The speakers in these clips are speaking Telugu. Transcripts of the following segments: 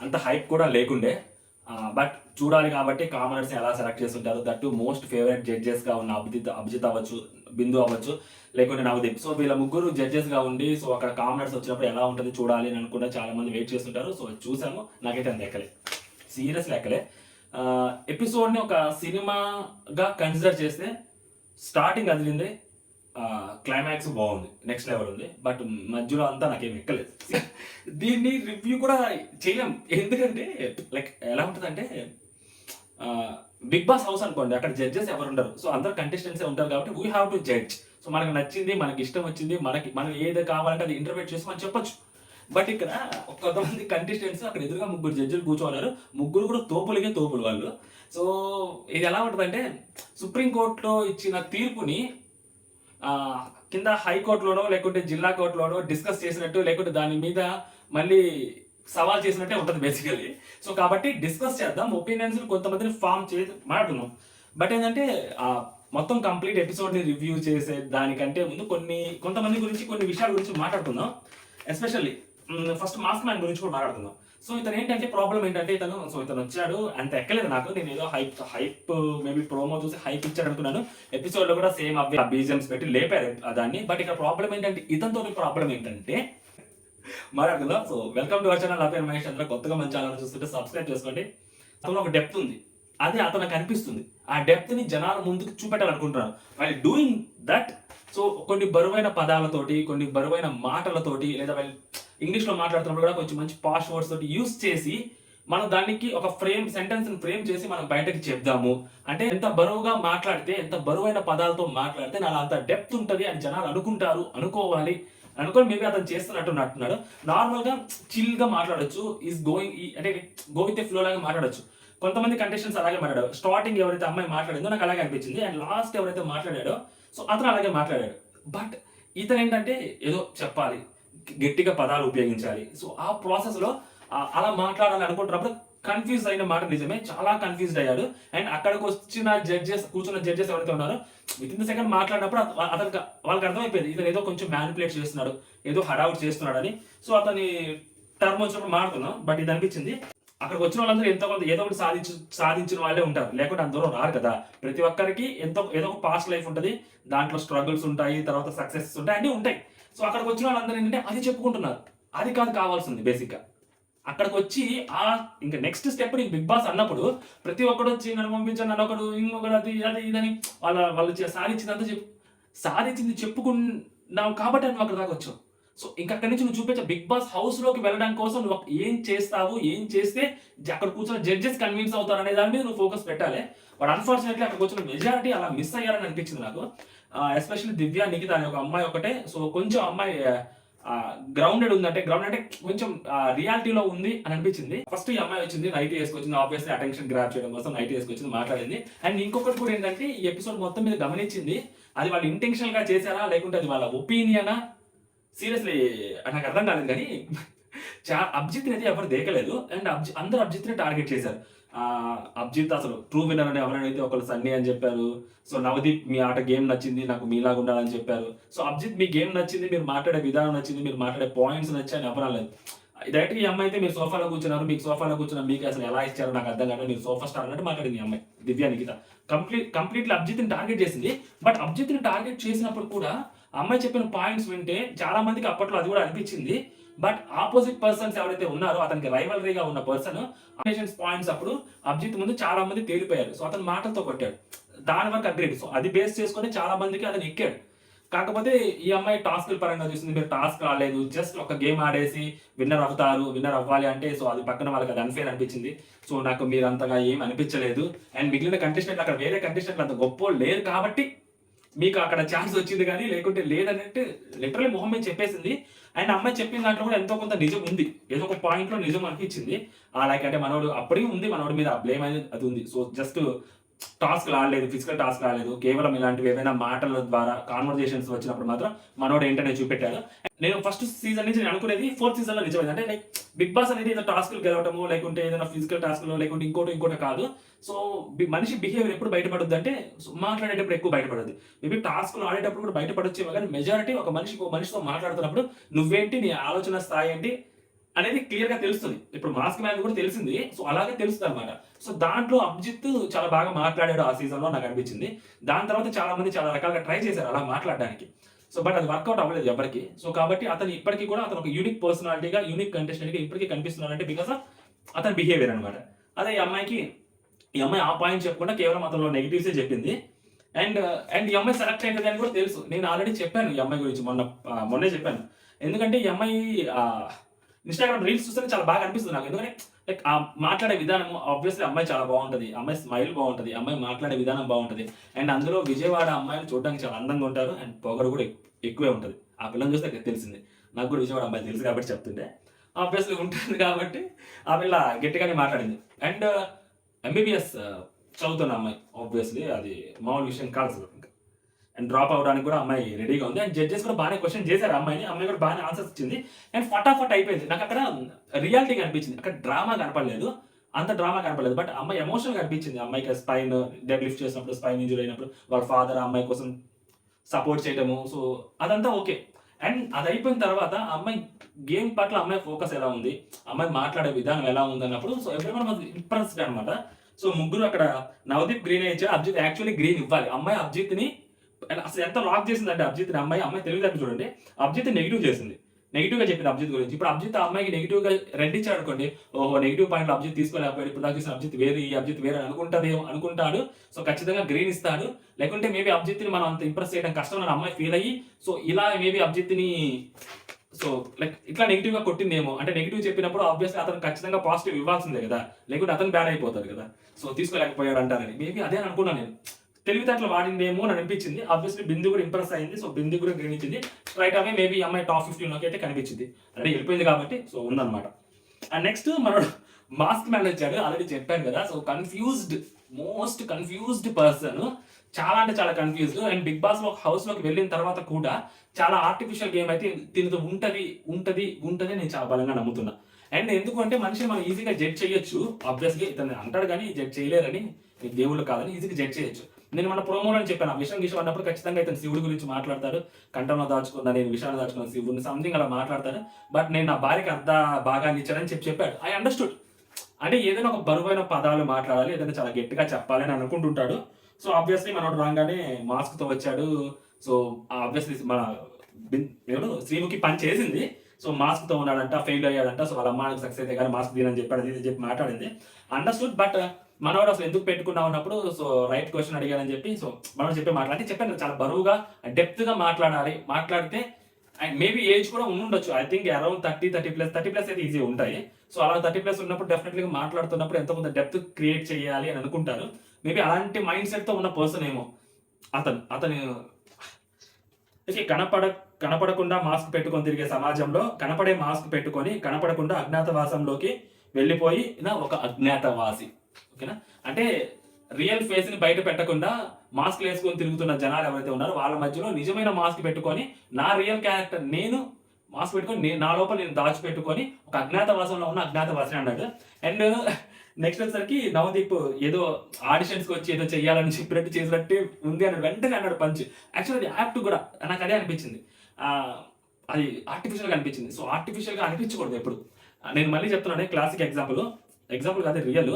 అంత హైప్ కూడా లేకుండే. బట్ చూడాలి కాబట్టి కామనర్స్ ఎలా సెలెక్ట్ చేస్తుంటారు. దట్ మోస్ట్ ఫేవరెట్ జడ్జెస్గా ఉన్న అభిజిత్ అవ్వచ్చు, బిందు అవ్వచ్చు, లేకుంటే నవదీప్. సో వీళ్ళ ముగ్గురు జడ్జెస్గా ఉండి సో అక్కడ కామనర్స్ వచ్చినప్పుడు ఎలా ఉంటుంది చూడాలి అని అనుకుంటే చాలా మంది వెయిట్ చేస్తుంటారు. సో చూసాము, నాకైతే అంత ఎక్కలే, సీరియస్లీ ఎక్కలే. ఎపిసోడ్ని ఒక సినిమాగా కన్సిడర్ చేస్తే స్టార్టింగ్ అదిలింది, క్లైమాక్స్ బాగుంది, నెక్స్ట్ లెవెల్ ఉంది. బట్ మధ్యలో అంతా నాకేం ఎక్కలేదు. దీన్ని రివ్యూ కూడా చేయలేం, ఎందుకంటే లైక్ ఎలా ఉంటుందంటే బిగ్ బాస్ హౌస్ అనుకోండి, అక్కడ జడ్జెస్ ఎవరు ఉండరు. సో అందరు కంటెస్టెంట్సే ఉంటారు కాబట్టి we have to judge. So మనకు నచ్చింది, మనకి ఇష్టం వచ్చింది, మనం ఏది కావాలంటే అది ఇంటర్ప్రిట్ చేసి మనం చెప్పొచ్చు. బట్ ఇక్కడ కొంతమంది కంటెస్టెంట్స్ అక్కడ ఎదురుగా ముగ్గురు జడ్జిలు కూర్చోన్నారు, ముగ్గురు కూడా తోపులు వాళ్ళు. సో ఇది ఎలా ఉంటుందంటే సుప్రీంకోర్టులో ఇచ్చిన తీర్పుని కింద హైకోర్టులోనో లేకుంటే జిల్లా కోర్టులోనో డిస్కస్ చేసినట్టు, లేకుంటే దాని మీద మళ్ళీ సవాల్ చేసినట్టే ఉంటుంది బేసికలీ. సో కాబట్టి డిస్కస్ చేద్దాం, ఒపీనియన్స్ కొంతమందిని ఫామ్ చేసి మాట్లాడుతున్నాం. బట్ ఏంటంటే మొత్తం కంప్లీట్ ఎపిసోడ్ని రివ్యూ చేసే దానికంటే ముందు కొంతమంది గురించి కొన్ని విషయాల గురించి మాట్లాడుకుందాం. ఎస్పెషల్లీ ఫస్ట్ మాస్క్ మ్యాన్ గురించి కూడా మాట్లాడుకుందాం. సో ఇతను ఏంటంటే ప్రాబ్లం ఏంటంటే ఇతను వచ్చాడు, అంత ఎక్కలేదు నాకు. నేను ఏదో హైప్ మేబీ ప్రోమో చూసి హైప్ ఇచ్చాడు అనుకున్నాను. ఎపిసోడ్లో కూడా సేమ్ అవి బీజిఎమ్స్ పెట్టి లేపారు దాన్ని. బట్ ఇక్కడ ప్రాబ్లం ఏంటంటే ఇతనితో ప్రాబ్లం ఏంటంటే మాట్లాడుకుందాం. So welcome to our channel, నా పేరు మహేష్. అందరూ కొత్తగా మన ఛానల్ చూస్తుంటే సబ్స్క్రైబ్ చేసుకోండి. అతను ఒక డెప్త్ ఉంది, అది అతనికి కనిపిస్తుంది. ఆ డెప్త్ని జనాల ముందుకు చూపెట్టాలనుకుంటున్నాను. వాళ్ళు డూయింగ్ దట్. సో కొన్ని బరువైన పదాలతోటి, కొన్ని బరువైన మాటలతోటి, లేదా వాళ్ళు ఇంగ్లీష్లో మాట్లాడుతున్నప్పుడు కూడా కొంచెం మంచి పాష్ వర్డ్స్ తోటి యూస్ చేసి మనం దానికి ఒక సెంటెన్స్ని ఫ్రేమ్ చేసి మనం బయటకి చెప్దాము. అంటే ఎంత బరువుగా మాట్లాడితే, ఎంత బరువైన పదాలతో మాట్లాడితే నాలో అంత డెప్త్ ఉంటుంది అని జనాలు అనుకోవాలి అనుకోని మేబీ అతను చేస్తున్నట్టు అంటున్నాడు. నార్మల్గా చిల్గా మాట్లాడచ్చు, అంటే గో విత్ ఫ్లో లాగా మాట్లాడచ్చు. కొంతమంది కంటెస్టెంట్స్ అలాగే మాట్లాడారు. స్టార్టింగ్ ఎవరైతే అమ్మాయి మాట్లాడిందో నాకు అలాగే అనిపించింది, అండ్ లాస్ట్ ఎవరైతే మాట్లాడాడో సో అతను అలాగే మాట్లాడాడు. బట్ ఇతను ఏంటంటే ఏదో చెప్పాలి, గట్టిగా పదాలు ఉపయోగించాలి. సో ఆ ప్రాసెస్లో అలా మాట్లాడాలి అనుకుంటున్నప్పుడు కన్ఫ్యూజ్ అయిన మాట నిజమే, చాలా కన్ఫ్యూజ్డ్ అయ్యాడు. అండ్ అక్కడికి కూర్చున్న జడ్జెస్ ఎవరైతే ఉన్నారో విత్ ఇన్ ద సెకండ్ మాట్లాడినప్పుడు వాళ్ళకి అర్థమైపోయింది ఇతను ఏదో కొంచెం మ్యానిపులేట్ చేస్తున్నాడు, ఏదో హడావుట్ చేస్తున్నాడు అని. సో అతని టర్మ్ వచ్చినప్పుడు మాట్లాడుతున్నాం. బట్ ఇది అనిపించింది, అక్కడికి వచ్చిన వాళ్ళందరూ ఏదో ఒకటి సాధించిన వాళ్ళే ఉంటారు, లేకుంటే అందరూ రారు కదా. ప్రతి ఒక్కరికి ఏదో ఒక పాస్ట్ లైఫ్ ఉంటుంది, దాంట్లో స్ట్రగుల్స్ ఉంటాయి, తర్వాత సక్సెస్ ఉంటాయి, అన్నీ ఉంటాయి. సో అక్కడికి వచ్చిన వాళ్ళందరూ ఏంటంటే అది చెప్పుకుంటున్నారు. అది కాదు కావాల్సింది బేసిక్గా. అక్కడికి వచ్చి ఇంకా నెక్స్ట్ స్టెప్ నీకు బిగ్ బాస్ అన్నప్పుడు ప్రతి ఒక్కడు వచ్చి నన్ను పంపించాను, నన్ను ఒకడు ఇంకొకటి అది ఇదని వాళ్ళు సాధించింది చెప్పుకున్నావు కాబట్టి నువ్వు అక్కడ దాకా వచ్చావు. సో ఇంకక్కడి నుంచి నువ్వు చూపించే బిగ్ బాస్ హౌస్లోకి వెళ్ళడం కోసం నువ్వు ఏం చేస్తావు, ఏం చేస్తే అక్కడ కూర్చొని జడ్జెస్ కన్విన్స్ అవుతారు అనే దాని మీద నువ్వు ఫోకస్ పెట్టాలి. బట్ అన్ఫార్చునేట్లీ అక్కడికి వచ్చిన మెజారిటీ అలా మిస్ అయ్యారని అనిపించింది నాకు. ఎస్పెషల్లీ దివ్య, నిఖిత అనే ఒక అమ్మాయి ఒకటే. సో కొంచెం అమ్మాయి గ్రౌండెడ్ ఉందంటే కొంచెం రియాలిటీలో ఉంది అని అనిపించింది. ఫస్ట్ ఈ అమ్మాయి వచ్చింది, నైట్ వేసుకొచ్చింది, ఆబ్వియస్లీ అటెన్షన్ గ్రాప్ చేయడం కోసం నైట్ వేసుకొచ్చింది, మాట్లాడింది. అండ్ ఇంకొకటి కూడా ఏంటంటే ఈ ఎపిసోడ్ మొత్తం మీద గమనించింది, అది వాళ్ళు ఇంటెన్షనల్ గా చేశారా లేకుంటే అది వాళ్ళ ఒపీనియనా, సీరియస్లీ నాకు అర్థం కాలేదు. కానీ అభిజిత్ అయితే ఎవరు దేకలేదు, అండ్ అందరూ అభిజిత్ని టార్గెట్ చేశారు. అభిజిత్ అసలు ట్రూ విన్నర్ అని ఎవరైతే ఒకళ్ళు సన్నీ అని చెప్పారు. సో నవదీప్ మీ ఆట గేమ్ నచ్చింది, నాకు మీలాగా ఉండాలని చెప్పారు. సో అభిజిత్ మీ గేమ్ నచ్చింది, మీరు మాట్లాడే విధానం నచ్చింది, మీరు మాట్లాడే పాయింట్స్ నచ్చాయని ఎవరు అనలేదు. డైరెక్ట్గా ఈ అమ్మాయి అయితే మీరు సోఫాలో కూర్చున్నారు, మీకు అసలు ఎలా ఇచ్చారో నాకు అర్థం కాదు, మీరు సోఫా స్టార్ అన్నట్టు మాట్లాడింది ఈ అమ్మాయి దివ్య నిఖిత. కంప్లీట్లీ అభిజిత్ని టార్గెట్ చేసింది. బట్ అభిజిత్ని టార్గెట్ చేసినప్పుడు కూడా అమ్మాయి చెప్పిన పాయింట్స్ వింటే చాలా మందికి అప్పట్లో అది కూడా అనిపించింది. బట్ ఆపోజిట్ పర్సన్స్ ఎవరైతే ఉన్నారో, అతనికి రైవలరీగా ఉన్న పర్సన్ పాయింట్స్ అప్పుడు అభిజిత్ ముందు చాలా మంది తేలిపోయారు. సో అతను మాటలతో కొట్టాడు, దాని వరకు అగ్రేడ్. సో అది బేస్ చేసుకొని చాలా మందికి అతను ఎక్కాడు. కాకపోతే ఈ అమ్మాయి టాస్క్ పరంగా చూసింది, మీరు టాస్క్ ఆడలేదు, జస్ట్ ఒక గేమ్ ఆడేసి విన్నర్ అవ్వాలి అంటే సో అది పక్కన వాళ్ళకి అది అన్ఫేర్ అనిపించింది. సో నాకు మీరు అంతగా ఏం అనిపించలేదు. అండ్ మిగిలిన కంటెస్టెంట్ అక్కడ వేరే కంటెస్టెంట్ అంత గొప్ప లేరు కాబట్టి మీకు అక్కడ ఛాన్స్ వచ్చింది, కానీ లేకుంటే లేదన్నట్టు లిటరలీ మొహం మీద చెప్పేసింది. అండ్ అమ్మాయి చెప్పిన దాంట్లో కూడా ఎంతో కొంత నిజం ఉంది, ఏదో ఒక పాయింట్లో నిజం అనిపించింది. లైక్ అంటే మనోడు అప్పటికీ ఉంది, మనోడి మీద బ్లేమ్ అనేది అది ఉంది. సో జస్ట్ టాస్క్లు ఆడలేదు, ఫిజికల్ టాస్క్ ఆడలేదు, కేవలం ఇలాంటివి ఏమైనా మాటల ద్వారా కాన్వర్జేషన్స్ వచ్చినప్పుడు మాత్రం మనోడు ఏంటనే చూపెట్టాడు. నేను ఫస్ట్ సీజన్ నుంచి నేను అనుకునేది ఫోర్త్ సీజన్లో నిజమైంది. అంటే లైక్ బిగ్ బాస్ అనేది ఏదో టాస్క్లు గెలవటము, లేకుంటే ఏదైనా ఫిజికల్ టాస్క్లో, లేకుంటే ఇంకోటి కాదు. సో మనిషి బిహేవియర్ ఎప్పుడు బయటపడద్దు అంటే మాట్లాడేటప్పుడు ఎక్కువ బయటపడద్దు. మేబీ టాస్క్లు ఆడేటప్పుడు కూడా బయటపడొచ్చేమో, కానీ మెజారిటీ ఒక మనిషితో మాట్లాడుతున్నప్పుడు నువ్వేంటి, నీ ఆలోచన స్థాయి ఏంటి, అనేది క్లియర్ గా తెలుస్తుంది. ఇప్పుడు మాస్క్ మ్యాన్ కూడా తెలిసింది. సో అలాగే తెలుస్తుంది అనమాట. సో దాంట్లో అభిజిత్ చాలా బాగా మాట్లాడాడు ఆ సీజన్ లో నాకు అనిపించింది. దాని తర్వాత చాలా మంది చాలా రకాలుగా ట్రై చేశారు అలా మాట్లాడడానికి. సో బట్ అది వర్కౌట్ అవ్వలేదు ఎవరికి. సో కాబట్టి అతను ఇప్పటికీ కూడా అతను ఒక యూనిక్ పర్సనాలిటీగా, యూనిక్ కంటెస్టెంట్ గా ఇప్పటికీ కనిపిస్తున్నాడంటే బికాస్ ఆఫ్ అతని బిహేవియర్ అనమాట. అదే ఈ అమ్మాయి ఆ పాయింట్ చెప్పకుండా కేవలం అతనిలో నెగిటివ్సే చెప్పింది. అండ్ అండ్ ఈ అమ్మాయి సెలెక్ట్ అయింది అని కూడా తెలుసు. నేను ఆల్రెడీ చెప్పాను ఈ అమ్మాయి గురించి మొన్నే చెప్పాను. ఎందుకంటే ఈ అమ్మాయి ఇన్‌స్టాగ్రామ్ రీల్స్ చూస్తేనే చాలా బాగా అనిపిస్తుంది నాకు. ఎందుకంటే లైక్ మాట్లాడే విధానం ఆబ్వియస్‌లీ అమ్మాయి చాలా బావుంటది. అమ్మాయి స్మైల్ బావుంటది. అమ్మాయి మాట్లాడే విధానం బావుంటది. అండ్ అందులో విజయవాడ అమ్మాయిలు చూడడానికి చాలా అందంగా ఉంటారు. అండ్ పొగరు కూడా ఎక్కువే ఉంటది. ఆ పిల్లని చూస్తే తెలిసింది. నాకు కూడా విజయవాడ అమ్మాయి తెలుసు కాబట్టి చెప్తుండే. ఆబ్వియస్‌లీ ఉంటుంది కాబట్టి ఆ పిల్ల గట్టిగానే మాట్లాడింది. అండ్ ఎంబీబీఎస్ చదువుతున్న అమ్మాయి ఆబ్వియస్‌లీ అది మామూలు విషయం కాదు అసలు. అండ్ డ్రాప్ అవ్వడానికి కూడా అమ్మాయి రెడీగా ఉంది. అండ్ జడ్జెస్ కూడా బాగానే క్వశ్చన్ చేశారు అమ్మాయిని. అమ్మాయి కూడా బాగానే ఆన్సర్స్ ఇచ్చింది. అండ్ ఫటాఫట్ అయిపోయింది. నాకు అక్కడ రియాలిటీ కనిపించింది. అక్కడ డ్రామా కనపడలేదు. అంత డ్రామా కనపడలేదు. బట్ అమ్మాయి ఎమోషనల్ కనిపించింది. అమ్మాయికి స్పైన్ డెడ్ లిఫ్ట్ చేసినప్పుడు స్పైన్ ఇంజురీ అయినప్పుడు వాళ్ళ ఫాదర్ అమ్మాయి కోసం సపోర్ట్ చేయడము. సో అదంతా ఓకే. అండ్ అది అయిపోయిన తర్వాత అమ్మాయి గేమ్ పట్ల అమ్మాయి ఫోకస్ ఎలా ఉంది, అమ్మాయి మాట్లాడే విధానం ఎలా ఉంది అన్నప్పుడు సో ఎవ్రీవన్ వాజ్ ఇంప్రెస్డ్ అనమాట. సో ముగ్గురు అక్కడ నవదీప్ గ్రీన్ ఇచ్చాడు. అభిజిత్ యాక్చువల్లీ గ్రీన్ ఇవ్వాలి. అమ్మాయి అభిజిత్ని అసలు ఎంత లాక్ చేసిందంటే అభిజిత్ అమ్మాయి తెలివితేటలు చూడండి. అభిజిత్ నెగిటివ్ చేసింది. నెగిటివ్ గా చెప్పింది అభిజిత్ గురించి. ఇప్పుడు అభిజిత్ ఆ అమ్మాయికి నెగిటివ్ గా రెడ్ ఇచ్చాడు అనుకోండి. ఓహో నెగిటివ్ పాయింట్ అభిజిత్ తీసుకోలేకపోయాడు. ఇప్పుడు దాకా చూసిన అభిజిత్ వేరే, ఈ అభిజిత్ వేరే అనుకుంటాడు. సో ఖచ్చితంగా గ్రీన్ ఇస్తాడు. లేకుంటే మేబీ అభిజిత్ ని మనం అంత ఇంప్రెస్ చేయడం కష్టం అని అమ్మాయి ఫీల్ అయ్యి సో ఇలా మేబీ అభిజిత్ ని సో లైక్ ఇట్లా నెగిటివ్ గా కొట్టిందేమో. అంటే నెగిటివ్ చెప్పినప్పుడు ఆబ్వియస్లీ అతను ఖచ్చితంగా పాజిటివ్ ఇవ్వాల్సిందే కదా. లేకుంటే అతను బ్యాడ్ అయిపోతాడు కదా. సో తీసుకోలేకపోయాడు అంటారని మేబీ అదే అనుకున్నాను నేను. తెలివితేటలు వాడిందేమో అని అనిపించింది. ఆబ్వియస్లీ బిందు కూడా ఇంప్రెస్ అయింది. సో బిందు కూడా గ్రీన్ ఇచ్చింది. రైట్ అవే మేబీ అమ్మాయి టాప్ 15లోకి అయితే కనిపించింది. ఆల్రెడీ వెళ్ళిపోయింది కాబట్టి సో ఉందన్నమాట. అండ్ నెక్స్ట్ మనోడు మాస్క్ మ్యాన్ వచ్చాడు. ఆల్రెడీ చెప్పాను కదా. So most confused person. చాలా అంటే చాలా confused. And big boss house లోకి వెళ్ళిన తర్వాత కూడా చాలా ఆర్టిఫిషియల్ గేమ్ అయితే దీనితో ఉంటది నేను చాలా బలంగా నమ్ముతున్నా. అండ్ ఎందుకంటే మనిషిని మనం ఈజీగా జడ్జ్ చేయొచ్చు. ఆబ్వియస్లీ ఇతను అంటాడు కానీ జడ్జ్ చేయలేరని, దేవుళ్ళు కాదని ఈజీగా జడ్జ్ చేయొచ్చు. నేను మన ప్రోమోలో చెప్పాను ఆ విషయం అన్నప్పుడు ఖచ్చితంగా ఇతను శివుడి గురించి మాట్లాడతాడు. కంఠంలో దాచుకున్నా నేను విషయాన్ని దాచుకున్న శివుడిని సంథింగ్ అలా మాట్లాడతాడు. బట్ నేను నా భార్యకి అంత భాగాన్ని ఇచ్చానని చెప్పాడు. I understood. అంటే ఏదైనా ఒక బరువైన పదాలు మాట్లాడాలి, ఏదైనా చాలా గట్టిగా చెప్పాలి అని అనుకుంటుంటాడు. సో ఆబ్వియస్లీ మనోడు రాగానే మాస్క్ తో వచ్చాడు. సో ఆబ్వియస్లీ మన శ్రీముఖి పని చేసింది. సో మాస్క్ తో ఉన్నాడంట, ఫెయిల్ అయ్యాడంట. సో వాళ్ళ అమ్మాయికి సక్సెస్ అయితే కానీ మాస్క్ తీయని చెప్పాడు. ఇది చెప్పి మాట్లాడింది. అండర్స్టూడ్. బట్ మనోడు అసలు ఎందుకు పెట్టుకున్నావు అన్నప్పుడు సో రైట్ క్వశ్చన్ అడిగానని చెప్పి సో మనోడు చెప్పాను చాలా బరువుగా డెప్త్ గా మాట్లాడితే అండ్ మేబీ ఏజ్ కూడా ఉండొచ్చు. ఐ థింక్ అరౌండ్ 30+ అయితే ఈజీ ఉంటాయి. సో అలా 30+ ఉన్నప్పుడు డెఫినెట్లీగా మాట్లాడుతున్నప్పుడు ఎంతో కొంత డెప్త్ క్రియేట్ చేయాలి అని అనుకుంటారు. మేబీ అలాంటి మైండ్ సెట్ తో ఉన్న పర్సన్ ఏమో అతను కనపడకుండా మాస్క్ పెట్టుకొని తిరిగే సమాజంలో కనపడే మాస్క్ పెట్టుకొని కనపడకుండా అజ్ఞాతవాసంలోకి వెళ్ళిపోయి ఒక అజ్ఞాతవాసి. ఓకేనా? అంటే రియల్ ఫేస్ ని బయట పెట్టకుండా మాస్క్ వేసుకొని తిరుగుతున్న జనాలు ఎవరైతే ఉన్నారో వాళ్ళ మధ్యలో నిజమైన మాస్క్ పెట్టుకొని నా రియల్ క్యారెక్టర్ నేను మాస్క్ పెట్టుకొని నా లోపల నేను దాచిపెట్టుకొని ఒక అజ్ఞాతవాసంలో ఉన్న అజ్ఞాతవాసిని అన్నాడు. అండ్ నెక్స్ట్ వచ్చేసరికి నవదీప్ ఏదో ఆడిషన్స్ కి వచ్చి ఏదో చెయ్యాలని చెప్పినట్టు చేసినట్టు ఉంది అని వెంటనే అన్నాడు పంచ్. యాక్చువల్ అది యాప్ట్ కూడా నాకు అదే అనిపించింది. అది ఆర్టిఫిషియల్ గా అనిపించింది. సో ఆర్టిఫిషియల్ గా అనిపించకూడదు ఎప్పుడు. నేను మళ్ళీ చెప్తున్నాను క్లాసిక్ ఎగ్జాంపుల్ కాదు రియల్.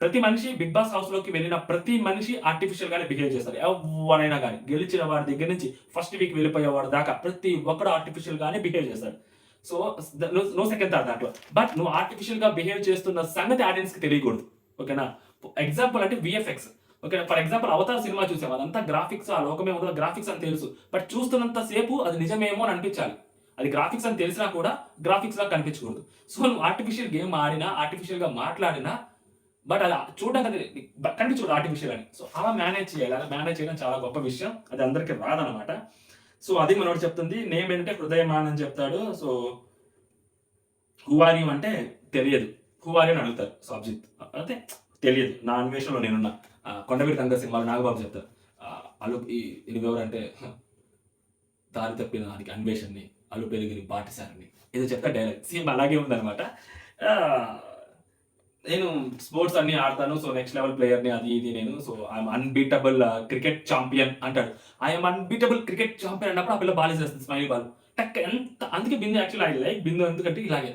ప్రతి మనిషి బిగ్ బాస్ హౌస్ లోకి వెళ్ళిన ప్రతి మనిషి ఆర్టిఫిషియల్ గానే బిహేవ్ చేస్తారు. ఎవరైనా కానీ గెలిచిన వాడి దగ్గర నుంచి ఫస్ట్ వీక్ వెళ్ళిపోయేవాడు దాకా ప్రతి ఒక్కడు ఆర్టిఫిషియల్ గానే బిహేవ్ చేస్తాడు. సో నో సెకండ్ థాట్ దాంట్లో. బట్ నువ్వు ఆర్టిఫిషియల్ గా బిహేవ్ చేస్తున్న సంగతి ఆడియన్స్ కి తెలియకూడదు. ఓకేనా? ఎగ్జాంపుల్ అంటే VFX. Okay, for example Avatar cinema చూసాం, అదంతా గ్రాఫిక్స్, ఆ లోకమే ఉందో గ్రాఫిక్స్ అని తెలుసు. బట్ చూస్తున్నంత సేపు అది నిజమేమో అని అనిపించాలి. అది గ్రాఫిక్స్ అని తెలిసినా కూడా గ్రాఫిక్స్ లా కనిపించకూడదు. సో నువ్వు ఆర్టిఫిషియల్ గేమ్ ఆడినా, ఆర్టిఫిషియల్ గా మాట్లాడినా బట్ అది చూడడానికి కనిపించకూడదు ఆర్టిఫిషియల్ అని. సో అలా మేనేజ్ చేయాలి. అలా మేనేజ్ చేయడం చాలా గొప్ప విషయం. అది అందరికీ రాదనమాట. సో అది మనోడు చెప్తుంది. నేమ్ ఏంటంటే హృదయమాన్ అని చెప్తాడు. సో హూ ఆర్ యూ అంటే తెలియదు. హూ ఆర్ యూ అని అడుగుతారు. సో అభిజిత్ అయితే తెలియదు, నా అన్వేషణలో నేనున్నా. కొండవీటి తంగ సినిమాలో నాగబాబు చెప్తారు, ఎవరంటే దారి తప్పిన దానికి అన్వేషణని, అలు పెరిగిన బాటిసారని ఏదో చెప్తా డైలాగ్. సేమ్ అలాగే ఉందనమాట. నేను స్పోర్ట్స్ అన్ని ఆడతాను. సో నెక్స్ట్ లెవెల్ ప్లేయర్ని, అది ఇది నేను. So I'm unbeatable cricket champion అంటాడు. ఐఎమ్ అన్బీటబుల్ క్రికెట్ ఛాంపియన్ అన్నప్పుడు ఆ పిల్ల బాల్ చేస్తుంది, స్మైల్ బాల్ టక్. ఎంత అందుకే బిందు యాక్చువల్ ఐ లైక్ బిందు ఎందుకంటే ఇలాగే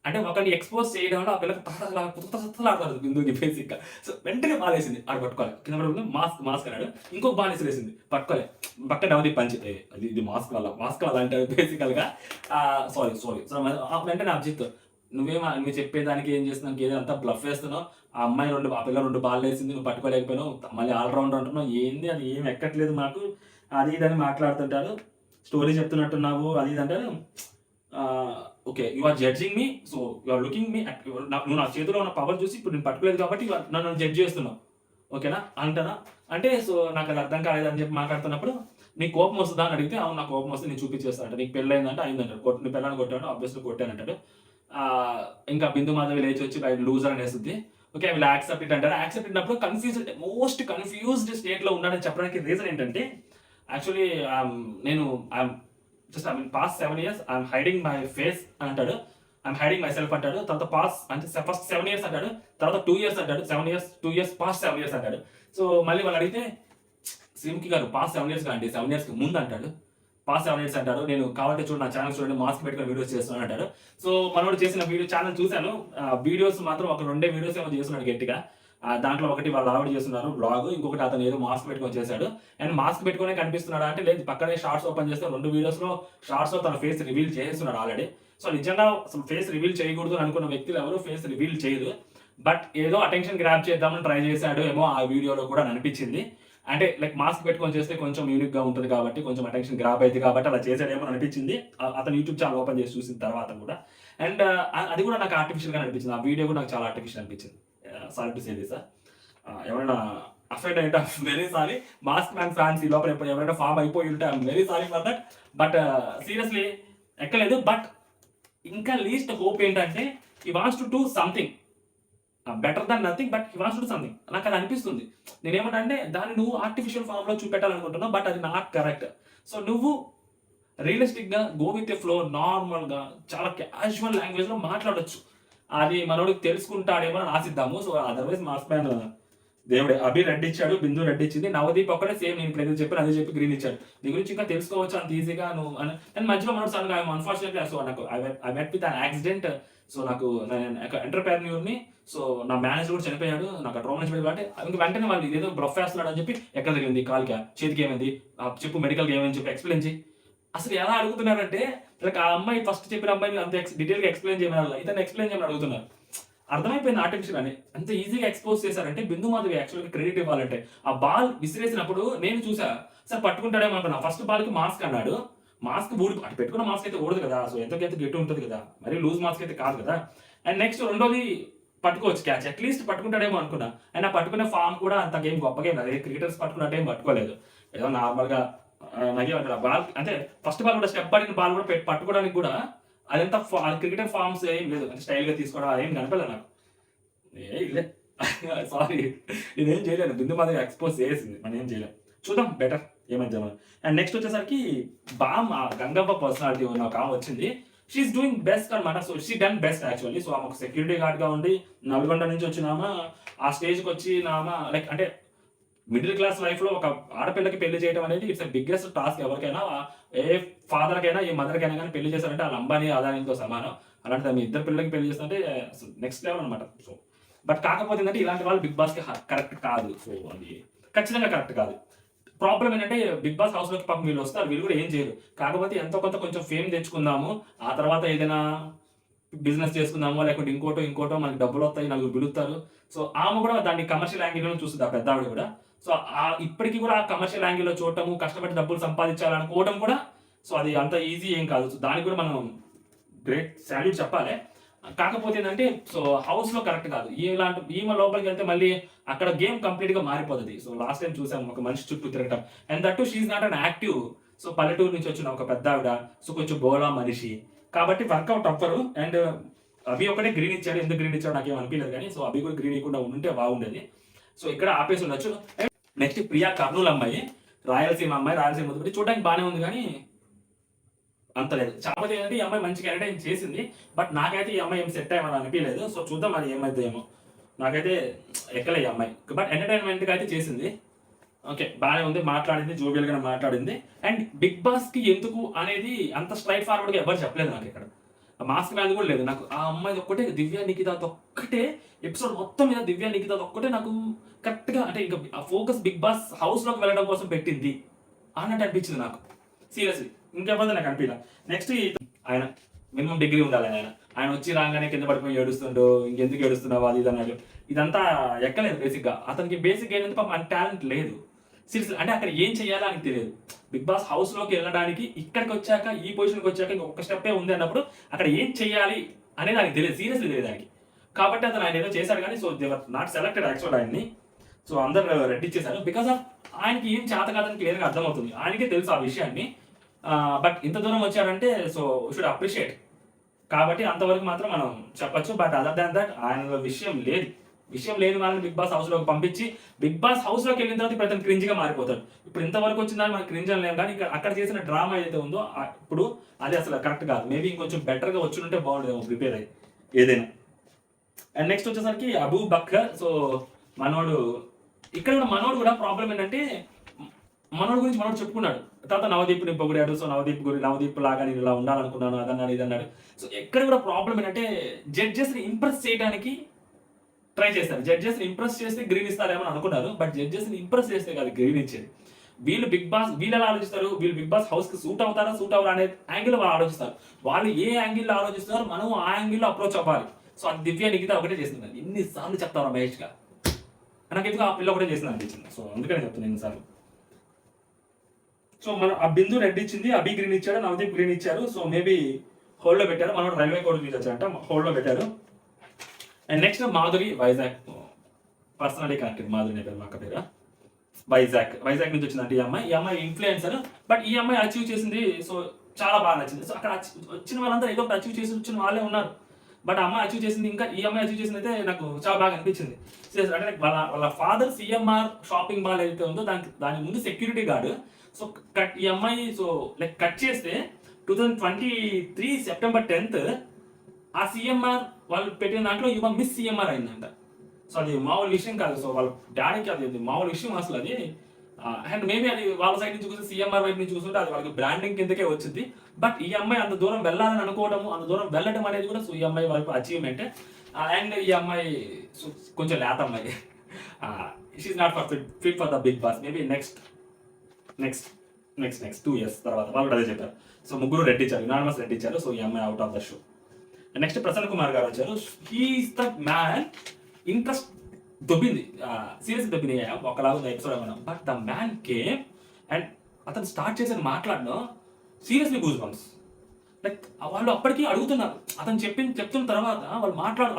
అంటే ఒకరిని ఎక్స్పోజ్ చేయడంలో ఆ పిల్లకి తహతహలాడుతారు బిందుకి బేసిక్గా. సో వెంటనే బాలేసింది, ఆడు పట్టుకోవాలి, కింద పడి మాస్క్ మాస్క్ అన్నాడు, ఇంకొక బాల్ వేసింది, పట్టుకోలే, పక్క డౌన్ పంచి అది ఇది మాస్క్ వల్ల అంటే బేసికల్గా. సారీ సారీ సో వెంటనే అభిజిత్, నువ్వు చెప్పేదానికి ఏం చేస్తున్నావు, ఏదో అంతా బ్లఫ్ వేస్తున్నావు, ఆ పిల్ల 2 బాల్ వేసింది, నువ్వు పట్టుకోలేకపోయినావు, మళ్ళీ ఆల్రౌండర్ అంటున్నావు, ఏంది అది ఏం ఎక్కట్లేదు మాకు, అది ఇదని మాట్లాడుతుంటారు, స్టోరీ చెప్తున్నట్టున్నావు అది ఇది అంటారు. Okay, you are judging me, so you are looking me, నువ్వు నా చేతిలో ఉన్న పవర్ చూసి ఇప్పుడు నేను పట్టుకోలేదు కాబట్టి నన్ను జడ్జ్ చేస్తున్నావు, ఓకేనా అంటానా అంటే. సో నాకు అది అర్థం కాలేదని చెప్పి మాట్లాడుతున్నప్పుడు, నీకు కోపం వస్తుందా అని అడిగితే, అవును నాకు కోపం వస్తే నేను చూపించేస్తాను అంటే, నీకు పెళ్ళి అయిందంటే అయిందంటాడు, నీ పిల్లని కొట్టాడు ఆబ్వియస్లీ కొట్టానంటాడు. ఇంకా బిందు మాధవి లేచి వచ్చి లూజర్ అనేస్తుంది. ఓకే, వీళ్ళు యాక్సెప్ట్ ఇట్ అంటారు. యాక్సెప్ట్ ఇచ్చినప్పుడు మోస్ట్ కన్ఫ్యూజ్డ్ స్టేట్లో ఉన్నాడని చెప్పడానికి రీజన్ ఏంటంటే, యాక్చువల్లీ నేను just past 7 years I'm hiding my face అని అంటాడు, ఐఎమ్ హైడింగ్ మై సెల్ఫ్ అంటాడు. తర్వాత పాస్ అంటే ఫస్ట్ 7 years అంటాడు, తర్వాత 2 years అంటాడు, 7 years 2 years పాస్ట్ 7 years అంటాడు. సో మళ్ళీ వాళ్ళు అడిగితే, శ్రీముఖి గారు పాస్ట్ 7 years కాండి, 7 years ముందు అంటాడు, పాస్ట్ 7 years అంటాడు. నేను కావాలంటే చూడండి నా ఛానల్ చూడండి, మాస్క్ పెట్టుకుని వీడియోస్ చేస్తున్నాను అంటాడు. సో మనోడు చేసిన వీడియో ఛానల్ చూశాను, వీడియోస్ మాత్రం ఒక 2 వీడియోస్ ఏమో చేస్తున్నాడు గట్టిగా. దాంట్లో ఒకటి వాళ్ళు ఆవిడ చేస్తున్నారు బ్లాగ్, ఇంకొకటి అతను ఏదో మాస్క్ పెట్టుకొని చేశాడు. అండ్ మాస్క్ పెట్టుకునే కనిపిస్తున్నాడు అంటే, లేదు పక్కనే షార్ట్స్ ఓపెన్ చేస్తే 2 వీడియోస్లో షార్ట్స్లో తన ఫేస్ రివీల్ చేస్తున్నాడు ఆల్రెడీ. సో నిజంగా అసలు ఫేస్ రివీల్ చేయకూడదు అనుకున్న వ్యక్తులు ఎవరు ఫేస్ రివీల్ చేయరు, బట్ ఏదో అటెన్షన్ గ్రాప్ చేద్దామని ట్రై చేశాడు ఏమో ఆ వీడియోలో కూడా అనిపించింది. అంటే లైక్ మాస్క్ పెట్టుకొని చేస్తే కొంచెం యూనిక్గా ఉంటుంది కాబట్టి, కొంచెం అటెన్షన్ గ్రాప్ అయితే కాబట్టి అలా చేశాడేమో అనిపించింది అతను యూట్యూబ్ ఛానల్ ఓపెన్ చేసి చూసిన తర్వాత కూడా. అండ్ అది కూడా నాకు ఆర్టిఫిషియల్గా అనిపించింది, ఆ వీడియో కూడా నాకు చాలా ఆర్టిఫిషియల్ అనిపించింది. సారీ టు సే దిస్, ఎవరైనా అఫెండ్ అయితే very sorry, mask man fans ఈ లోపల ఎవరైనా ఫామ్ అయిపోయి ఉంటే I'm very sorry for that. But seriously ఎక్కలేదు. బట్ ఇంకా లీస్ట్ హోప్ ఏంటంటే, he wants to do something better than nothing, but he wants to do something. నాకు అది అనిపిస్తుంది. నేనేమంటా అంటే, దాన్ని నువ్వు ఆర్టిఫిషియల్ ఫామ్లో చూపెట్టాలనుకుంటున్నావు, బట్ అది నాట్ కరెక్ట్. సో నువ్వు రియలిస్టిక్గా గో విత్ ఎ ఫ్లో, నార్మల్గా చాలా క్యాజువల్ లాంగ్వేజ్లో మాట్లాడొచ్చు. అది మనోడికి తెలుసుకుంటాడేమో అని ఆశిద్దాము. సో అదర్వైజ్ మాస్క్ మ్యాన్ దేవుడే. అభి రెడ్ ఇచ్చాడు, బిందు రెడ్ ఇచ్చింది, నవదీప్ ఒక్కడే సేమ్ నేను ఇప్పుడు చెప్పాను అదే చెప్పి గ్రీన్ ఇచ్చాడు. నీ గురించి ఇంకా తెలుసుకోవచ్చు అంత ఈజీగా నువ్వు అండ్ మధ్యలో మనోడు సడన్గా అన్ఫార్చునేట్లీ, సో నాకు I met with an accident. So నాకు ఎంటర్ప్రెన్యూర్ని, సో నా మేనేజర్ కూడా చనిపోయాడు, నాకు ట్రామా నుంచి అంటే ఇంక వెంటనే వాళ్ళు ఇదేదో బ్రఫ్ వేస్తున్నాడు అని చెప్పి, ఎక్కడ జరిగింది, కాలుకి చేతికి ఏమైంది చెప్పు, మెడికల్కి ఏమైంది చెప్పి ఎక్స్ప్లెయిన్ చేయి. అసలు ఎలా అడుగుతున్నారంటే, లైక్ ఆ అమ్మాయి ఫస్ట్ చెప్పిన అమ్మాయిని అంత డీటెయిల్గా ఎక్స్ప్లెయిన్ చేయమని ఇతను ఎక్స్ప్లెయిన్ చేయమని అడుగుతున్నారు. అర్థమైపోయింది ఆర్టిఫిషియల్ అని. అంత ఈజీగా ఎక్స్పోజ్ చేశారంటే, బిందు మాధవి యాక్చువల్గా క్రెడిట్ ఇవ్వాలంటే, ఆ బాల్ విసిరేసినప్పుడు నేను చూసా, సార్ పట్టుకుంటాడేమో అనుకున్నా. ఫస్ట్ బాల్కి మాస్క్ అన్నాడు, మాస్క్ అటు పెట్టుకున్న మాస్క్ అయితే ఊడదు కదా, సో ఎంతకైతే గట్టి ఉంటుంది కదా, మరి లూజ్ మాస్క్ అయితే కాదు కదా. అండ్ నెక్స్ట్ రెండోది పట్టుకోవచ్చు క్యాచ్, అట్లీస్ట్ పట్టుకుంటాడేమో అనుకున్నా. అండ్ ఆ పట్టుకునే ఫామ్ కూడా అంత గేమ్ గొప్ప గేమ్, అదే క్రికెటర్స్ పట్టుకున్నట్టు ఏం పట్టుకోలేదు, ఏదో నార్మల్గా నగే అంటారు. బాల్ అంటే ఫస్ట్ బాల్ కూడా స్టెప్ పడిన బాల్ కూడా పట్టుకోవడానికి కూడా అదంతా క్రికెటర్ ఫార్మ్స్ ఏం లేదు, అంటే స్టైల్గా తీసుకోవడం అదేం కనపడలేదు నాకు. ఇల్లే సారీ, నేనేం చేయలేను, బిందు మాధవి ఎక్స్పోజ్ చేసింది, మనం ఏం చేయలేం, చూద్దాం బెటర్ ఏమైంది. అండ్ నెక్స్ట్ వచ్చేసరికి బామ్ గంగవ్వ పర్సనాలిటీ ఉన్న ఒక ఆమె వచ్చింది, షీఈస్ డూయింగ్ బెస్ట్ అనమాట. So she done best actually. So ఆమె ఒక సెక్యూరిటీ గార్డ్గా ఉండి నల్గొండ నుంచి వచ్చినామా ఆ స్టేజ్కి వచ్చి నామా లైక్ అంటే మిడిల్ క్లాస్ లైఫ్లో ఒక ఆడపిల్లకి పెళ్లి చేయడం అనేది ఇట్స్ బిగ్గెస్ట్ టాస్క్. ఎవరికైనా ఏ ఫాదర్కైనా ఏ మదర్కైనా కానీ పెళ్లి చేశారంటే వాళ్ళ అంబానీ ఆదాయంతో సమానం. అలాంటిది మీ ఇద్దరు పిల్లలకి పెళ్లి చేస్తుంటే నెక్స్ట్ లెవెల్ అనమాట. సో బట్ కాకపోతే ఏంటంటే ఇలాంటి వాళ్ళు బిగ్ బాస్కి కరెక్ట్ కాదు. సో అది ఖచ్చితంగా కరెక్ట్ కాదు. ప్రాబ్లం ఏంటంటే బిగ్ బాస్ హౌస్లోకి పాపం వీళ్ళు వస్తారు, వీళ్ళు కూడా ఏం చేయరు. కాకపోతే ఎంతో కొంత కొంచెం ఫేమ్ తెచ్చుకుందాము, ఆ తర్వాత ఏదైనా బిజినెస్ చేసుకుందామో లేకుంటే ఇంకోటో మనకి డబ్బులు వస్తాయి, నలుగురు పిలుస్తారు. సో ఆమె కూడా దాన్ని కమర్షియల్ యాంగిల్లో చూస్తుంది, ఆ పెద్ద ఆవిడ కూడా. సో ఇప్పటికీ కూడా ఆ కమర్షియల్ యాంగిల్లో చూడటము, కష్టపడి డబ్బులు సంపాదించాలనుకోవడం కూడా, సో అది అంత ఈజీ ఏం కాదు. సో దానికి కూడా మనం గ్రేట్ శాల్యూట్ చెప్పాలి. కాకపోతే ఏంటంటే సో హౌస్లో కరెక్ట్ కాదు. ఈమె లోపలికి వెళ్తే మళ్ళీ అక్కడ గేమ్ కంప్లీట్గా మారిపోతుంది. సో లాస్ట్ టైం చూసాము ఒక మనిషి చుట్టూ తిరగటం, and that she's not an active. So పల్లెటూరు నుంచి వచ్చిన ఒక పెద్ద ఆవిడ, సో కొంచెం బోలా మనిషి కాబట్టి వర్కౌట్ అవ్వరు. అండ్ అభి ఒకటే గ్రీన్ ఇచ్చాడు, ఎందుకు గ్రీన్ ఇచ్చాడు నాకేం అనిపించలేదు, కానీ సో అభి కూడా గ్రీన్ ఇవ్వకుండా ఉంటే బాగుండేది. సో ఇక్కడ ఆపేసి ఉండొచ్చు. నెక్స్ట్ ప్రియా కర్నూలు అమ్మాయి, రాయలసీమ అమ్మాయి, రాయలసీమ ముద్దు చూడడానికి బాగానే ఉంది కానీ అంత లేదు. కాకపోతే ఏంటంటే ఈ అమ్మాయి మంచి క్యారెక్టర్ చేసింది, బట్ నాకైతే ఈ అమ్మాయి ఏం సెట్ అయ్యమని అనిపించలేదు. సో చూద్దాం అది ఏమైతే నాకైతే ఎక్కలే ఈ అమ్మాయి, బట్ ఎంటర్టైన్మెంట్గా అయితే చేసింది. ఓకే బాగానే ఉంది, మాట్లాడింది, జోవియల్గా మాట్లాడింది. అండ్ బిగ్ బాస్కి ఎందుకు అనేది అంత స్ట్రైట్ ఫార్వర్డ్గా ఎవరు చెప్పలేదు నాకు ఇక్కడ. మాస్క్ మ్యాన్ కూడా లేదు నాకు. ఆ అమ్మాయి ఒక్కటే, దివ్య నిఖిత ఒక్కటే ఎపిసోడ్ మొత్తం మీద దివ్య నిఖిత ఒక్కటే నాకు కరెక్ట్‌గా, అంటే ఇంకా ఆ ఫోకస్ బిగ్ బాస్ హౌస్‌లోకి వెళ్ళడం కోసం పెట్టింది అన్నట్టు అనిపించింది నాకు. సీరియస్‌లీ. ఇంకెవరిది నాకు అనిపియలా. నెక్స్ట్ ఆయన మినిమమ్ డిగ్రీ ఉండాలి ఆయన. ఆయన వచ్చి రాగానే కింద పడిపోయి ఏడుస్తుండు. ఇంకెందుకు ఏడుస్తున్నావు అది ఇది అన్నాడు. ఇదంతా ఎక్కలేదు బేసిక్‌గా. అతనికి బేసిక్‌గా ఏంటంటే పాపం అంత టాలెంట్ లేదు. సీరియస్‌లీ. అంటే అక్కడ ఏం చేయాలో ఆయనకి తెలియదు. బిగ్ బాస్ హౌస్‌లోకి వెళ్ళడానికి ఇక్కడికి వచ్చాక, ఈ పొజిషన్‌కి వచ్చాక ఇంకొక స్టెప్పే ఉంది అన్నప్పుడు అక్కడ ఏం చేయాలి అనేది ఆయనకి తెలియదు. సీరియస్‌లీ తెలియదు ఆయనకి. కాబట్టి అతను ఆయన ఏదో చేశాడు కానీ so they were not selected actual ఆయన్ని. సో అందరూ రెడ్ ఇచ్చేసారు. బికాస్ ఆఫ్ ఆయనకి ఏం చేత కాదని క్లియర్‌గా అర్థమవుతుంది. ఆయనకే తెలుసు ఆ విషయాన్ని. బట్ ఇంత దూరం వచ్చాడంటే సో షుడ్ అప్రిషియేట్. కాబట్టి అంతవరకు మాత్రం మనం చెప్పొచ్చు. బట్ అదర్ దాన్ దట్ ఆయనలో విషయం లేదు. విషయం లేని వాళ్ళని బిగ్ బాస్ హౌస్‌లోకి పంపించి, బిగ్ బాస్ హౌస్‌లోకి వెళ్ళిన తర్వాత ఇప్పుడు అతను క్రింజ్‌గా మారిపోతాడు. ఇప్పుడు ఇంతవరకు వచ్చిన దాన్ని మనం క్రింజ్ అనలేము కానీ అక్కడ చేసిన డ్రామా ఏదైతే ఉందో ఇప్పుడు అది అసలు కరెక్ట్ కాదు. మేబీ ఇంకొంచెం బెటర్‌గా వచ్చుంటే బాగుండేదేమో ప్రిపేర్ అయ్యి ఏదైనా. అండ్ నెక్స్ట్ వచ్చేసరికి అబూ బక్కర్. సో మనోడు ఇక్కడ కూడా మనోడు కూడా ప్రాబ్లం ఏంటంటే మనోడి గురించి మనోడు చెప్పుకున్నాడు. తర్వాత నవదీప్‌ని పొగిడాడు. సో నవదీప్ లాగా నేను ఇలా ఉండాలనుకున్నాను అదన్నాడు ఇదన్నాడు. సో ఎక్కడ కూడా ప్రాబ్లం ఏంటంటే జడ్జెస్‌ని ఇంప్రెస్ చేయడానికి ట్రై చేస్తారు. జడ్జెస్‌ని ఇంప్రెస్ చేస్తే గ్రీన్ ఇస్తారేమో అని అనుకున్నారు. బట్ జడ్జెస్‌ని ఇంప్రెస్ చేస్తే కాదు గ్రీన్ ఇచ్చేది. వీళ్ళు ఎలా ఆలోచిస్తారు? వీళ్ళు బిగ్ బాస్ హౌస్‌కి సూట్ అవుతారా? సూట్ అవ్వరా? అనే యాంగిల్ వాళ్ళు ఆలోచిస్తారు. వాళ్ళు ఏ యాంగిల్‌లో ఆలోచిస్తున్నారో మనం ఆ యాంగిల్‌లో అప్రోచ్ అవ్వాలి. సో అది దివ్య నిఖిత ఒకటే చేసింది. ఎన్ని సార్లు చెప్తారా మహేష్‌గా? నాకెందుకు ఆ పిల్ల ఒకటే చేసింది అనిపించింది. సో అందుకనే చెప్తున్నాను ఎన్నిసార్లు. సో మనం ఆ బిందు రెడ్ ఇచ్చింది, అభి గ్రీన్ ఇచ్చాడు, నవదీప్ గ్రీన్ ఇచ్చారు. సో మేబీ హోల్డ్‌లో పెట్టారు. మనం రైల్వే కోడ్ నుంచి వచ్చారంట, హోల్డ్‌లో పెట్టారు. And next Madhuri Vizag. Personally connected Madhuri నీ పేరు, మా అక్క పేరు. వైజాగ్ నుంచి వచ్చిందంటే ఈ అమ్మాయి ఇన్ఫ్లుయెన్సర్. బట్ ఈ అమ్మాయి అచీవ్ చేసింది సో చాలా బాగా నచ్చింది. సో అక్కడ వచ్చిన వాళ్ళంతా ఏదో ఒకటి అచీవ్ చేసి వచ్చిన వాళ్ళే ఉన్నారు. బట్ అమ్మాయి అచీవ్ చేసింది, ఇంకా ఈ అమ్మాయి అచీవ్ చేసింది అయితే నాకు చాలా బాగా అనిపించింది. అంటే వాళ్ళ ఫాదర్ సిఎంఆర్ షాపింగ్ మాల్ ఏదైతే ఉందో దాని ముందు సెక్యూరిటీ గార్డ్. సో ఈ అమ్మాయి సో లైక్ కట్ చేస్తే 2023 సెప్టెంబర్ 10th ఆ సిఎంఆర్ వాళ్ళు పెట్టిన దాంట్లో ఇవ్వ మిస్ సిఎంఆర్ అయిందంట. సో అది మామూలు విషయం కాదు. సో వాళ్ళ డాడీకి అది మామూలు విషయం అసలు అది. అండ్ మేబీ అది వాళ్ళ సైడ్ నుంచి చూస్తే సిఎంఆర్ వైపు నుంచి చూస్తుంటే అది వాళ్ళకి బ్రాండింగ్ కిందకే వచ్చింది. బట్ ఈ అమ్మాయి అంత దూరం వెళ్ళాలని అనుకోవడము, అంత దూరం వెళ్ళడం అనేది కూడా సో ఈ అమ్మాయి వైపు అచీవ్మెంట్. అండ్ ఈ అమ్మాయి కొంచెం లేత అమ్మాయి. She's not fit for the big boss. Maybe next 2 years తర్వాత వాళ్ళు కూడా అదే చెప్పారు. సో ముగ్గురు రెడ్ ఇచ్చారు, యునానిమస్ రెడ్ ఇచ్చారు. సో ఈ అమ్మాయి out of the show. Next Prasanna Kumar గారు వచ్చారు. He's the man. ఇంట్రెస్ట్ దొబ్బింది, సీరియస్ దొబ్బింది ఒకలాగా ఉంది ఎపిసోడ్ ఏమన్నా. But the man came and అతను స్టార్ట్ చేసిన మాట్లాడడం సీరియస్లీ గూస్ బంప్స్. లైక్ వాళ్ళు అప్పటికీ అడుగుతున్నారు. అతను చెప్తున్న తర్వాత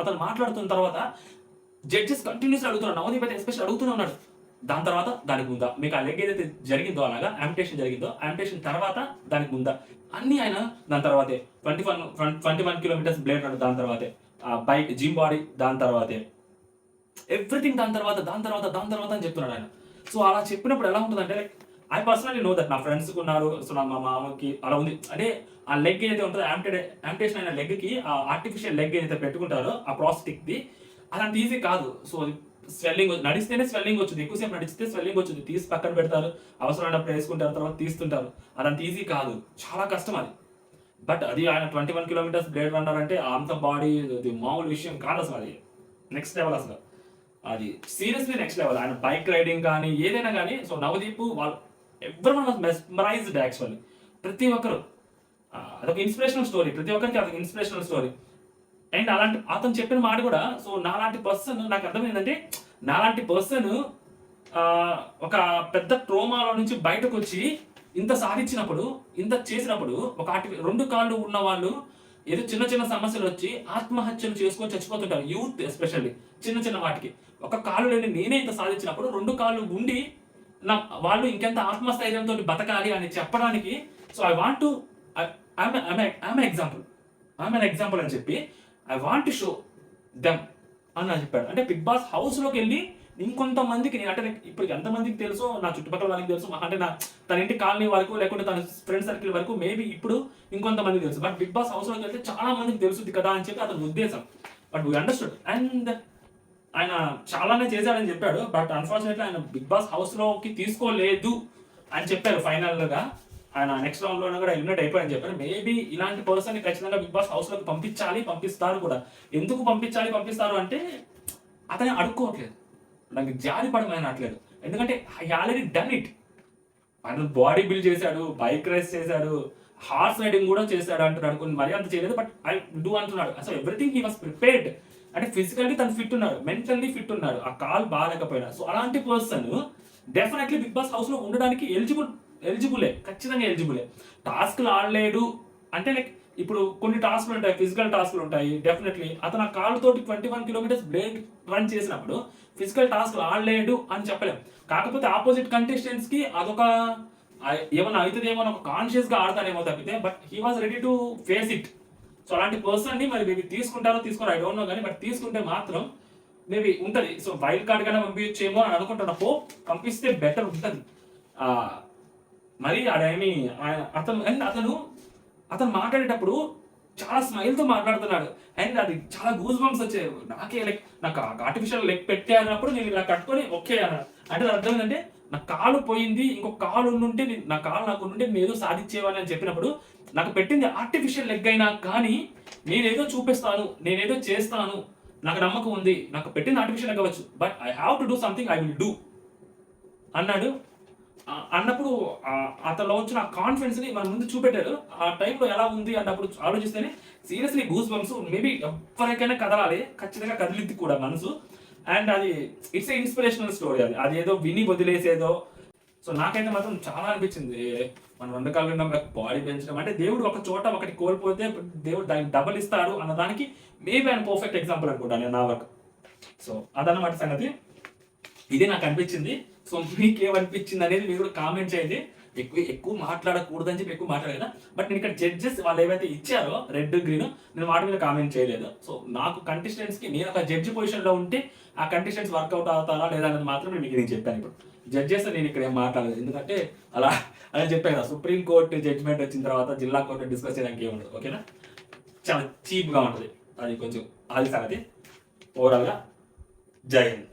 అతను మాట్లాడుతున్న తర్వాత జడ్జెస్ కంటిన్యూస్ అడుగుతున్నారు. నవదీప్ అయితే ఎస్పెషల్ అడుగుతూనే ఉన్నాడు. దాని తర్వాత దానికి ముందా, మీకు ఆ లెగ్ ఏదైతే జరిగిందో అలాగా ఆంపిటేషన్ జరిగిందో, ఆంపిటేషన్ తర్వాత దానికి ముందా అన్ని ఆయన దాని తర్వాతే 21 కిలోమీటర్స్ బ్లేడ్ రన్ దాని తర్వాతే, బైక్ జిమ్ బాడీ దాని తర్వాతే, ఎవ్రీథింగ్ దాని తర్వాత అని చెప్తున్నాడు ఆయన. సో అలా చెప్పినప్పుడు ఎలా ఉంటుందంటే like I personally know that నా ఫ్రెండ్స్కి ఉన్నారు. సో నా మా మామకి అలా ఉంది. అంటే ఆ లెగ్ ఏదైతే ఉంటుందో ఆంపిటేషన్ అయిన లెగ్కి ఆ ఆర్టిఫిషియల్ లెగ్ ఏదైతే పెట్టుకుంటారో ఆ ప్రాస్టిక్ది అదంత ఈజీ కాదు. సో స్వెల్లింగ్ నడిస్తేనే స్వెల్లింగ్ వచ్చింది, ఎక్కువసేపు నడిస్తే స్వెల్లింగ్ వచ్చింది. తీసి పక్కన పెడతారు, అవసరమైనప్పుడు వేసుకుంటారు, తర్వాత తీస్తుంటారు. అదంత ఈజీ కాదు, చాలా కష్టం అది. బట్ అది ఆయన 21 కిలోమీటర్స్ బ్లేడ్ రన్నర్ అంటే అంత బాడీ అది మామూలు విషయం కాదు అసలు. అది నెక్స్ట్ లెవెల్ అసలు. అది సీరియస్లీ నెక్స్ట్ లెవెల్. ఆయన బైక్ రైడింగ్ కానీ ఏదైనా కానీ. సో నవదీప్ వాళ్ళు ఎవరి వాజ్ మెస్మరైజ్డ్ యాక్చువల్లీ. ప్రతి ఒక్కరు అదొక ఇన్స్పిరేషనల్ స్టోరీ, ప్రతి ఒక్కరికి అదొక ఇన్స్పిరేషనల్ స్టోరీ. అండ్ అలాంటి అతను చెప్పిన మాట కూడా సో నాలాంటి పర్సన్, నాకు అర్థమైందంటే నాలాంటి పర్సన్ ఒక పెద్ద ట్రోమాలో నుంచి బయటకు వచ్చి ఇంత సాధించినప్పుడు, ఇంత చేసినప్పుడు, ఒక 2 కాళ్ళు ఉన్న వాళ్ళు ఏదో చిన్న సమస్యలు వచ్చి ఆత్మహత్యలు చేసుకొని చచ్చిపోతుంటారు. యూత్ ఎస్పెషల్లీ చిన్న వాటికి. ఒక కాళ్ళు లేని నేనే ఇంత సాధించినప్పుడు 2 కాళ్ళు ఉండి వాళ్ళు ఇంకెంత ఆత్మస్థైర్యంతో బతకాలి అని చెప్పడానికి. So I want to I'm example అని చెప్పి I want to show them అని చెప్పాడు. అంటే బిగ్ బాస్ హౌస్లోకి వెళ్ళి ఇంకొంతమందికి, నేను అంటే ఇప్పుడు ఎంతమందికి తెలుసో నా చుట్టుపక్కల వాళ్ళకి తెలుసు, అంటే తన ఇంటి కాలనీ వరకు లేకుంటే తన ఫ్రెండ్ సర్కిల్ వరకు మేబీ ఇప్పుడు ఇంకొంతమందికి తెలుసు. బట్ బిగ్ బాస్ హౌస్లోకి వెళ్తే చాలా మందికి తెలుస్తుంది కదా అని చెప్పి అతని ఉద్దేశం. But we understood. అండ్ ఆయన చాలానే చేశాడని చెప్పాడు. బట్ అన్ఫార్చునేట్లీ ఆయన బిగ్ బాస్ హౌస్లోకి తీసుకోలేదు అని చెప్పారు ఫైనల్గా. ఆయన నెక్స్ట్ రౌండ్ లో కూడా ఎలిమినేట్ అయిపోయారని చెప్పారు. మేబీ ఇలాంటి పర్సన్ ని ఖచ్చితంగా బిగ్ బాస్ హౌస్ లోకి పంపించాలి, పంపిస్తారు కూడా. ఎందుకు పంపిస్తారు అంటే అతను అడుక్కోవట్లేదు, నాకు జాలి పడమనట్లేదు. ఎందుకంటే ఐ ఆల్రెడీ డన్ ఇట్. ఆయన బాడీ బిల్డ్ చేశాడు, బైక్ రేస్ చేశాడు, హార్స్ రైడింగ్ కూడా చేశాడు అంటున్నాడు. కొన్ని మరీ అంత చేయలేదు, బట్ ఐ డూ అంటున్నాడు. అసలు ఎవ్రీథింగ్ హీ వాస్ ప్రిపేర్డ్. అంటే ఫిజికల్లీ తను ఫిట్ ఉన్నాడు, మెంటల్లీ ఫిట్ ఉన్నాడు, ఆ కాల్ బాగాలేకపోయినా. సో అలాంటి person definitely big boss house లో ఉండడానికి ఎలిజిబులే, ఖచ్చితంగా ఎలిజిబులే. టాస్క్లు ఆడలేడు అంటే లైక్ ఇప్పుడు కొన్ని టాస్క్లు ఉంటాయి, ఫిజికల్ టాస్క్లు ఉంటాయి. డెఫినెట్లీ అతను ఆ కాళ్ళతోటి 21 కిలోమీటర్స్ బ్లేడ్ రన్ చేసినప్పుడు ఫిజికల్ టాస్క్లు ఆడలేడు అని చెప్పలేము. కాకపోతే ఆపోజిట్ కంటెస్టెంట్స్ కి అదొక ఏమన్నా అవుతుందేమో ఒక కాన్షియస్ గా ఆడతారేమో తప్పితే, but he was ready to face it. So అలాంటి పర్సన్ ని మరి మేబీ తీసుకుంటారో తీసుకోరో ఐ డోంట్ నో, కానీ బట్ తీసుకుంటే మాత్రం మేబీ ఉంటది. సో వైల్డ్ కార్డ్ కన్నా పంపించేమో అని అనుకుంటున్నా. పంపిస్తే బెటర్ ఉంటుంది. మరి అదేమి అతను మాట్లాడేటప్పుడు చాలా స్మైల్ తో మాట్లాడుతున్నాడు. అండ్ అది చాలా గూస్ బంప్స్ వచ్చాయి నాకే. లైక్ నాకు ఆర్టిఫిషియల్ లెగ్ పెట్టే అన్నప్పుడు నేను ఇలా కట్టుకొని ఓకే అన్నాడు. అంటే అర్థం ఏంటంటే నా కాలు పోయింది, ఇంకొక కాలు ఉండుంటే నా కాలు నాకు ఉండుంటే నేను ఏదో సాధించేవాని అని చెప్పినప్పుడు, నాకు పెట్టింది ఆర్టిఫిషియల్ లెగ్ అయినా కానీ నేనేదో చూపిస్తాను, నేనేదో చేస్తాను, నాకు నమ్మకం ఉంది, నాకు పెట్టింది ఆర్టిఫిషియల్ లెగ్ అవ్వచ్చు, but I have to do something, I will do అన్నాడు. అన్నప్పుడు అతనిలో వచ్చిన కాన్ఫిడెన్స్ ని మన ముందు చూపెట్టారు. ఆ టైంలో ఎలా ఉంది అన్నప్పుడు ఆలోచిస్తేనే సీరియస్లీ గూస్ బంప్స్. మేబీ ఎవరికైనా కదలాలి, ఖచ్చితంగా కదిలిద్ది కూడా మనసు. అండ్ అది ఇట్స్ ఏ ఇన్స్పిరేషనల్ స్టోరీ. అది ఏదో విని వదిలేసేదో. సో నాకైతే మాత్రం చాలా అనిపించింది, మనం 2 కాళ్ళు ఉన్నాం బాడీ పెంచడం అంటే దేవుడు ఒక చోట ఒకటి కోల్పోతే దేవుడు దానికి డబల్ ఇస్తాడు అన్న దానికి మేబీ ఆయన పర్ఫెక్ట్ ఎగ్జాంపుల్ అనుకుంటాను నేను నా వరకు. సో అదన్నమాట సంగతి. ఇదే నాకు అనిపించింది. సో మీకేమనిపించింది అనేది మీరు కూడా కామెంట్ చేయండి. ఎక్కువ మాట్లాడకూడదని చెప్పి ఎక్కువ మాట్లాడేదా, బట్ నేను ఇక్కడ జడ్జెస్ వాళ్ళు ఏవైతే ఇచ్చారో రెడ్ గ్రీన్, నేను వాటి మీద కామెంట్ చేయలేదు. సో నాకు కంటెస్టెంట్స్ కి నేను ఒక జడ్జి పొజిషన్ లో ఉంటే ఆ కంటెస్టెంట్స్ వర్కౌట్ అవుతారా లేదా అనేది మాత్రం నేను చెప్పాను. ఇప్పుడు జడ్జెస్ నేను ఇక్కడ ఏం మాట్లాడలేదు, ఎందుకంటే అలా చెప్పాను కదా, సుప్రీం కోర్టు జడ్జిమెంట్ వచ్చిన తర్వాత జిల్లా కోర్టు డిస్కస్ చేయడానికి ఏముండదు. ఓకేనా, చాలా చీప్ గా ఉంటుంది అది కొంచెం. అది సంగతి. ఓవరాల్ గా జై హింద్.